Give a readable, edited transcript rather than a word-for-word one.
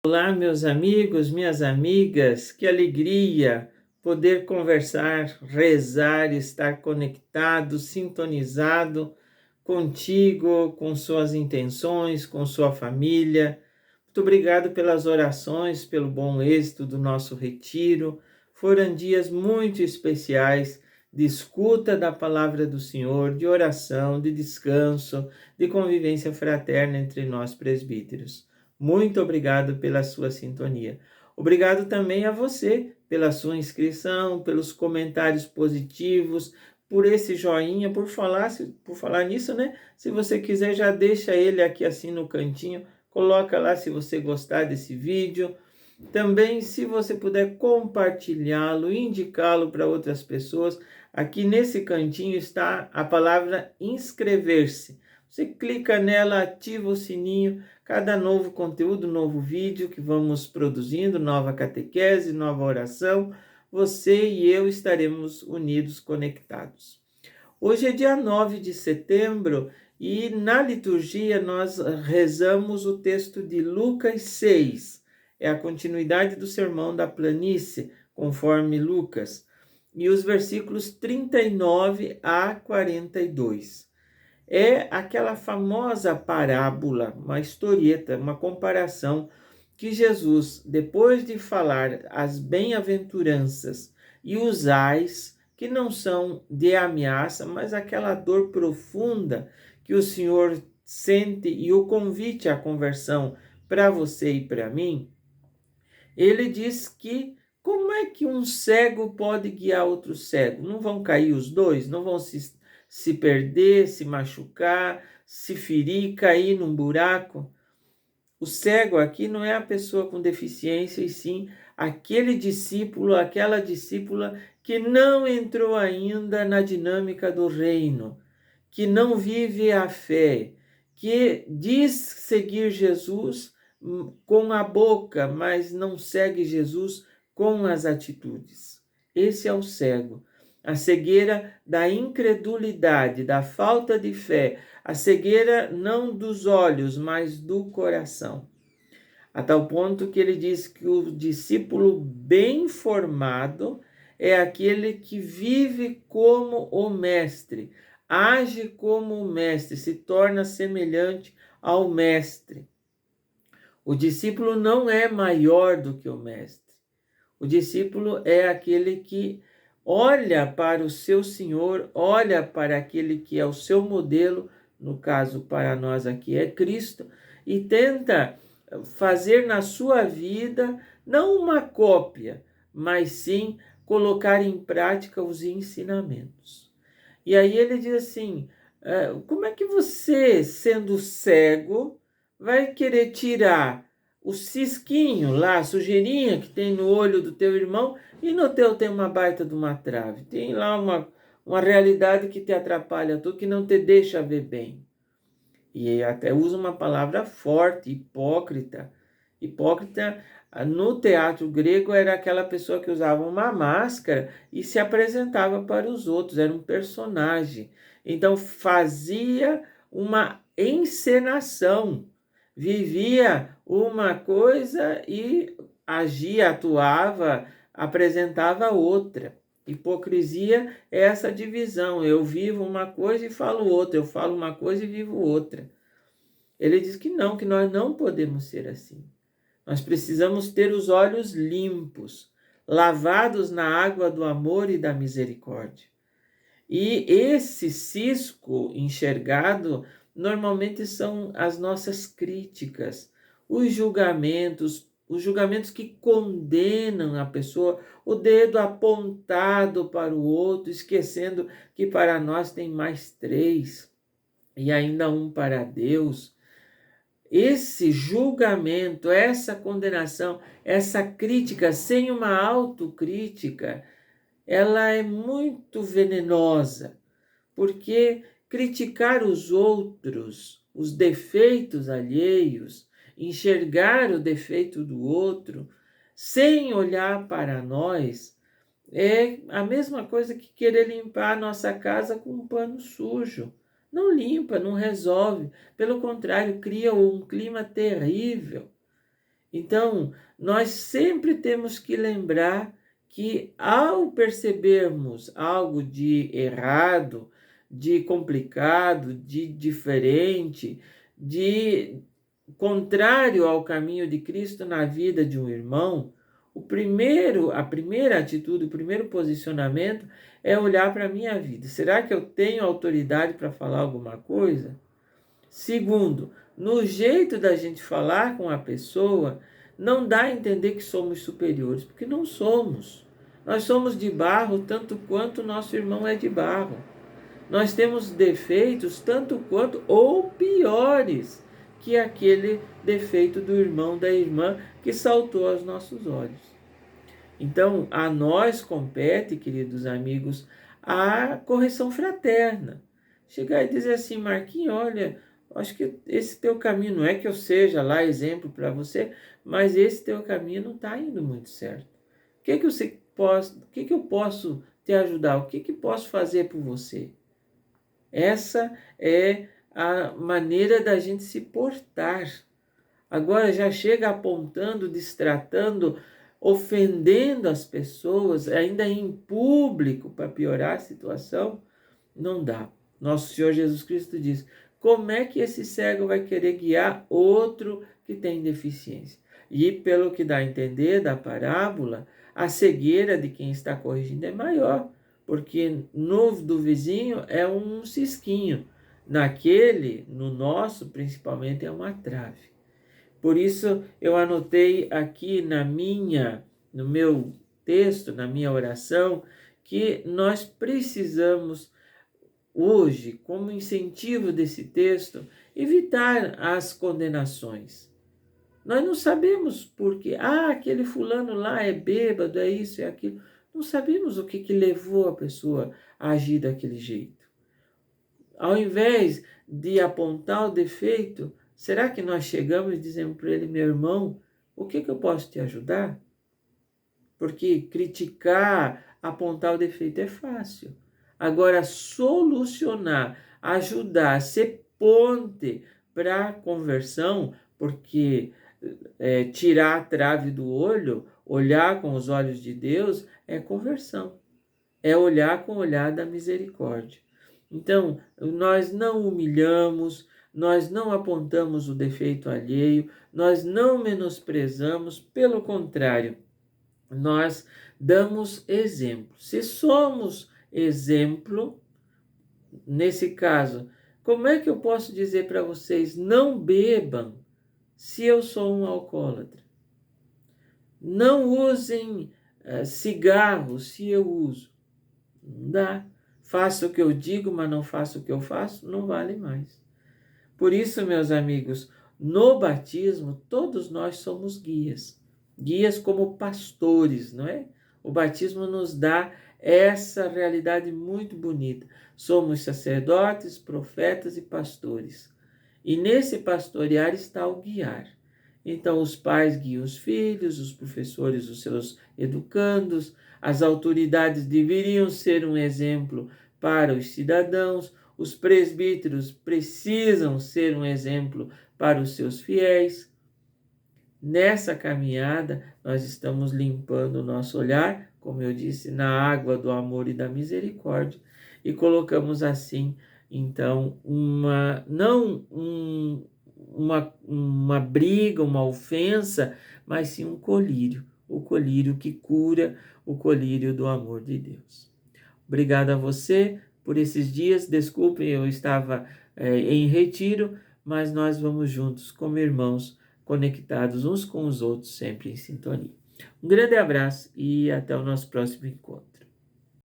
Olá, meus amigos, minhas amigas, que alegria poder conversar, rezar, estar conectado, sintonizado contigo, com suas intenções, com sua família. Muito obrigado pelas orações, pelo bom êxito do nosso retiro. Foram dias muito especiais de escuta da palavra do Senhor, de oração, de descanso, de convivência fraterna entre nós presbíteros. Muito obrigado pela sua sintonia. Obrigado também a você pela sua inscrição, pelos comentários positivos, por esse joinha, por falar nisso, né? Se você quiser, já deixa ele aqui assim no cantinho, coloca lá se você gostar desse vídeo. Também, se você puder compartilhá-lo, indicá-lo para outras pessoas, aqui nesse cantinho está a palavra inscrever-se. Você clica nela, ativa o sininho, cada novo conteúdo, novo vídeo que vamos produzindo, nova catequese, nova oração, você e eu estaremos unidos, conectados. Hoje é dia 9 de setembro e na liturgia nós rezamos o texto de Lucas 6. É a continuidade do sermão da planície, conforme Lucas, e os versículos 39 a 42. É aquela famosa parábola, uma historieta, uma comparação que Jesus, depois de falar as bem-aventuranças e os ais, que não são de ameaça, mas aquela dor profunda que o Senhor sente e o convite à conversão para você e para mim, ele diz que como é que um cego pode guiar outro cego? Não vão cair os dois? Não vão se perder, se machucar, se ferir, cair num buraco? O cego aqui não é a pessoa com deficiência, e sim aquele discípulo, aquela discípula que não entrou ainda na dinâmica do reino, que não vive a fé, que diz seguir Jesus com a boca, mas não segue Jesus com as atitudes. Esse é o cego. A cegueira da incredulidade, da falta de fé, a cegueira não dos olhos, mas do coração. A tal ponto que ele diz que o discípulo bem formado é aquele que vive como o mestre, age como o mestre, se torna semelhante ao mestre. O discípulo não é maior do que o mestre. O discípulo é aquele que olha para o seu Senhor, olha para aquele que é o seu modelo, no caso para nós aqui é Cristo, e tenta fazer na sua vida não uma cópia, mas sim colocar em prática os ensinamentos. E aí ele diz assim: como é que você, sendo cego, vai querer tirar o cisquinho lá, a sujeirinha que tem no olho do teu irmão, e no teu tem uma baita de uma trave? Tem lá uma realidade que te atrapalha tudo, que não te deixa ver bem. E até usa uma palavra forte, hipócrita. Hipócrita, no teatro grego, era aquela pessoa que usava uma máscara e se apresentava para os outros, era um personagem. Então fazia uma encenação, vivia uma coisa e agia, atuava, apresentava outra. Hipocrisia é essa divisão. Eu vivo uma coisa e falo outra. Eu falo uma coisa e vivo outra. Ele diz que nós não podemos ser assim. Nós precisamos ter os olhos limpos, lavados na água do amor e da misericórdia. E esse cisco enxergado normalmente são as nossas críticas, os julgamentos que condenam a pessoa, o dedo apontado para o outro, esquecendo que para nós tem mais três e ainda um para Deus. Esse julgamento, essa condenação, essa crítica sem uma autocrítica, ela é muito venenosa, porque criticar os outros, os defeitos alheios, enxergar o defeito do outro, sem olhar para nós, é a mesma coisa que querer limpar a nossa casa com um pano sujo. Não limpa, não resolve. Pelo contrário, cria um clima terrível. Então, nós sempre temos que lembrar que ao percebermos algo de errado, de complicado, de diferente, de contrário ao caminho de Cristo na vida de um irmão, a primeira atitude, o primeiro posicionamento é olhar para a minha vida. Será que eu tenho autoridade para falar alguma coisa? Segundo, no jeito da gente falar com a pessoa, não dá a entender que somos superiores, porque não somos. Nós somos de barro tanto quanto nosso irmão é de barro. Nós temos defeitos tanto quanto ou piores que aquele defeito do irmão, da irmã que saltou aos nossos olhos. Então, a nós compete, queridos amigos, a correção fraterna. Chegar e dizer assim, Marquinhos, olha, acho que esse teu caminho, não é que eu seja lá exemplo para você, mas esse teu caminho não está indo muito certo. O que eu posso te ajudar? O que posso fazer por você? Essa é a maneira da gente se portar. Agora já chega apontando, destratando, ofendendo as pessoas, ainda em público, para piorar a situação, não dá. Nosso Senhor Jesus Cristo diz: como é que esse cego vai querer guiar outro que tem deficiência? E pelo que dá a entender da parábola, a cegueira de quem está corrigindo é maior, porque no do vizinho é um cisquinho, naquele, no nosso principalmente, é uma trave. Por isso eu anotei aqui no meu texto, na minha oração, que nós precisamos hoje, como incentivo desse texto, evitar as condenações. Nós não sabemos por quê. Aquele fulano lá é bêbado, é isso, é aquilo. Não sabemos o que levou a pessoa a agir daquele jeito. Ao invés de apontar o defeito, será que nós chegamos e dizemos para ele, meu irmão, o que eu posso te ajudar? Porque criticar, apontar o defeito é fácil. Agora, solucionar, ajudar, ser ponte para a conversão, porque tirar a trave do olho, olhar com os olhos de Deus, é conversão. É olhar com o olhar da misericórdia. Então, nós não humilhamos, nós não apontamos o defeito alheio, nós não menosprezamos, pelo contrário, nós damos exemplo. Se somos exemplo, nesse caso, como é que eu posso dizer para vocês não bebam se eu sou um alcoólatra? Não usem cigarro se eu uso. Não dá. Faço o que eu digo, mas não faço o que eu faço, não vale mais. Por isso, meus amigos, no batismo, todos nós somos guias. Guias como pastores, não é? O batismo nos dá essa realidade muito bonita. Somos sacerdotes, profetas e pastores. E nesse pastorear está o guiar. Então, os pais guiam os filhos, os professores, os seus educandos, as autoridades deveriam ser um exemplo para os cidadãos, os presbíteros precisam ser um exemplo para os seus fiéis. Nessa caminhada, nós estamos limpando o nosso olhar, como eu disse, na água do amor e da misericórdia, e colocamos assim, então, uma briga, uma ofensa, mas sim um colírio, o colírio que cura, o colírio do amor de Deus. Obrigado a você por esses dias. Desculpem, eu estava em retiro, mas nós vamos juntos como irmãos, conectados uns com os outros, sempre em sintonia. Um grande abraço e até o nosso próximo encontro.